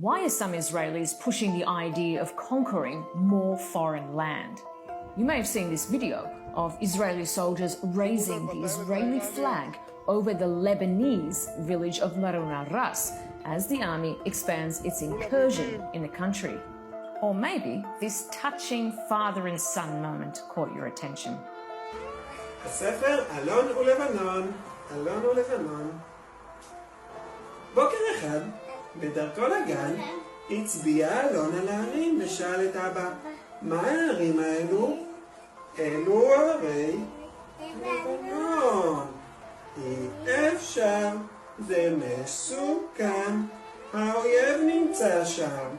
Why are some Israelis pushing the idea of conquering more foreign land? You may have seen this video of Israeli soldiers raising the Israeli flag over the Lebanese village of Maruna Ras as the army expands its incursion in the country. Or maybe this touching father and son moment caught your attention. הספר אלון ולבנון, אלון ולבנון. בוקר אחד, בדרכו לגן, הצביע אלון על הערים ושאל את אבא, מה הערים האלו? אלו הרי לבנון. אי אפשר, זה מסוכן, האויב נמצא שם.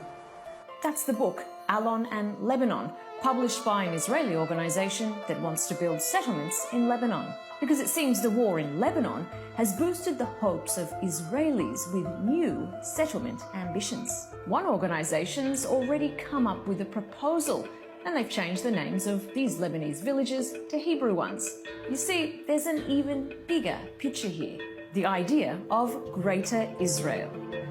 That's the book, Alon and Lebanon, published by an Israeli organization that wants to build settlements in Lebanon. Because it seems the war in Lebanon has boosted the hopes of Israelis with new settlement ambitions. One organization's already come up with a proposal, and they've changed the names of these Lebanese villages to Hebrew ones. You see, there's an even bigger picture here. The idea of Greater Israel.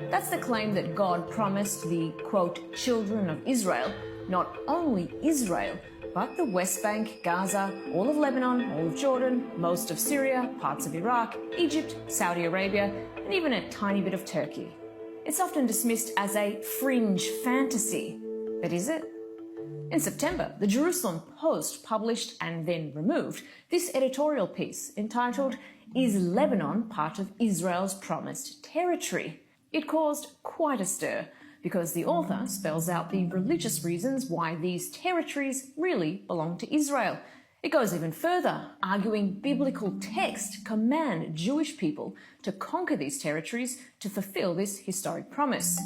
That's the claim that God promised the, quote, children of Israel, not only Israel, but the West Bank, Gaza, all of Lebanon, all of Jordan, most of Syria, parts of Iraq, Egypt, Saudi Arabia, and even a tiny bit of Turkey. It's often dismissed as a fringe fantasy, but is it? In September, the Jerusalem Post published and then removed this editorial piece entitled, "Is Lebanon Part of Israel's Promised Territory?" It caused quite a stir because the author spells out the religious reasons why these territories really belong to Israel. It goes even further, arguing biblical texts command Jewish people to conquer these territories to fulfill this historic promise.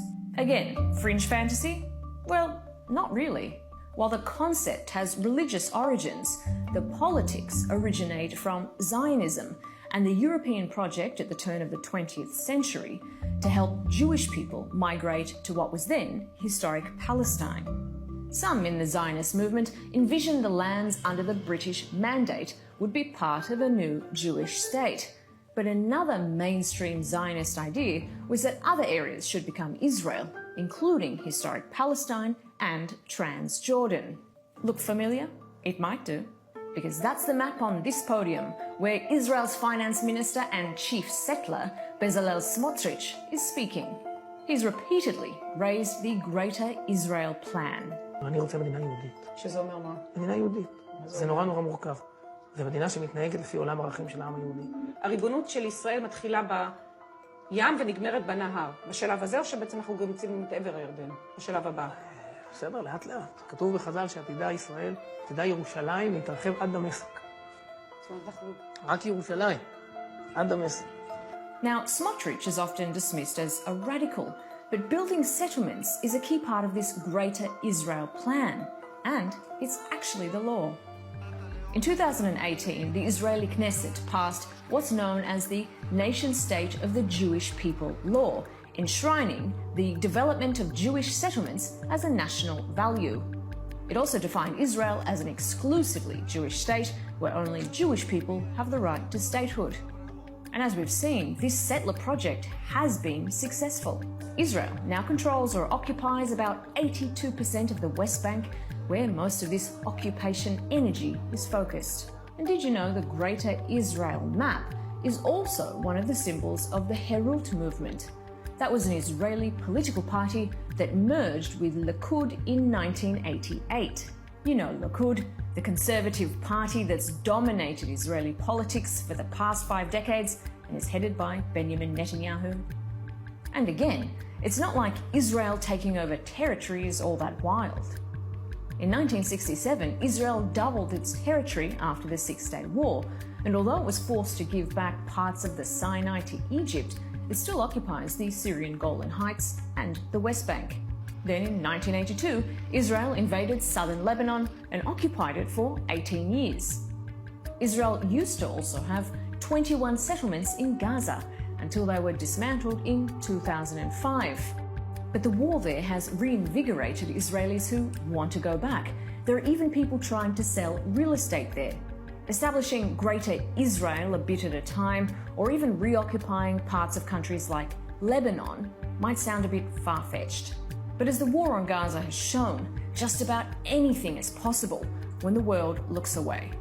Again, fringe fantasy? Well, not really. While the concept has religious origins, the politics originate from Zionism and the European project at the turn of the 20th century to help Jewish people migrate to what was then historic Palestine. Some in the Zionist movement envisioned the lands under the British Mandate would be part of a new Jewish state. But another mainstream Zionist idea was that other areas should become Israel, including historic Palestine and Transjordan. Look familiar? It might do. Because that's the map on this podium, where Israel's finance minister and chief settler, Bezalel Smotrich, is speaking. He's repeatedly raised the Greater Israel plan. אני רוצה מדינה יהודית. שזה אומר מה? מדינה יהודית. זה נורא מורכב. זו מדינה שמתנהגת לפי עולם הערכים של העם היהודי. הריבונות של ישראל מתחילה בים ונגמרת בנהר. בשלב הזה או שבעצם אנחנו גם מוצאים את עבר הירדן? בשלב הבא. בסדר, לאט לאט. כתוב בחז"ל שעתידה ישראל, עתידה ירושלים להתרחב עד דמשק. רק ירושלים, עד דמשק. Now, Smotrich is often dismissed as a radical, but building settlements is a key part of this Greater Israel plan, and it's actually the law. In 2018, the Israeli Knesset passed what's known as the Nation-State of the Jewish People Law, enshrining the development of Jewish settlements as a national value. It also defined Israel as an exclusively Jewish state where only Jewish people have the right to statehood. And as we've seen, this settler project has been successful. Israel now controls or occupies about 82% of the West Bank, where most of this occupation energy is focused. And did you know the Greater Israel map is also one of the symbols of the Herut movement? That was an Israeli political party that merged with Likud in 1988. You know Likud, the conservative party that's dominated Israeli politics for the past 5 decades and is headed by Benjamin Netanyahu. And again, it's not like Israel taking over territory is all that wild. In 1967, Israel doubled its territory after the Six-Day War, and although it was forced to give back parts of the Sinai to Egypt, it still occupies the Syrian Golan Heights and the West Bank. Then in 1982, Israel invaded southern Lebanon and occupied it for 18 years. Israel used to also have 21 settlements in Gaza until they were dismantled in 2005. But the war there has reinvigorated Israelis who want to go back. There are even people trying to sell real estate there. Establishing Greater Israel a bit at a time, or even reoccupying parts of countries like Lebanon, might sound a bit far-fetched. But as the war on Gaza has shown, just about anything is possible when the world looks away.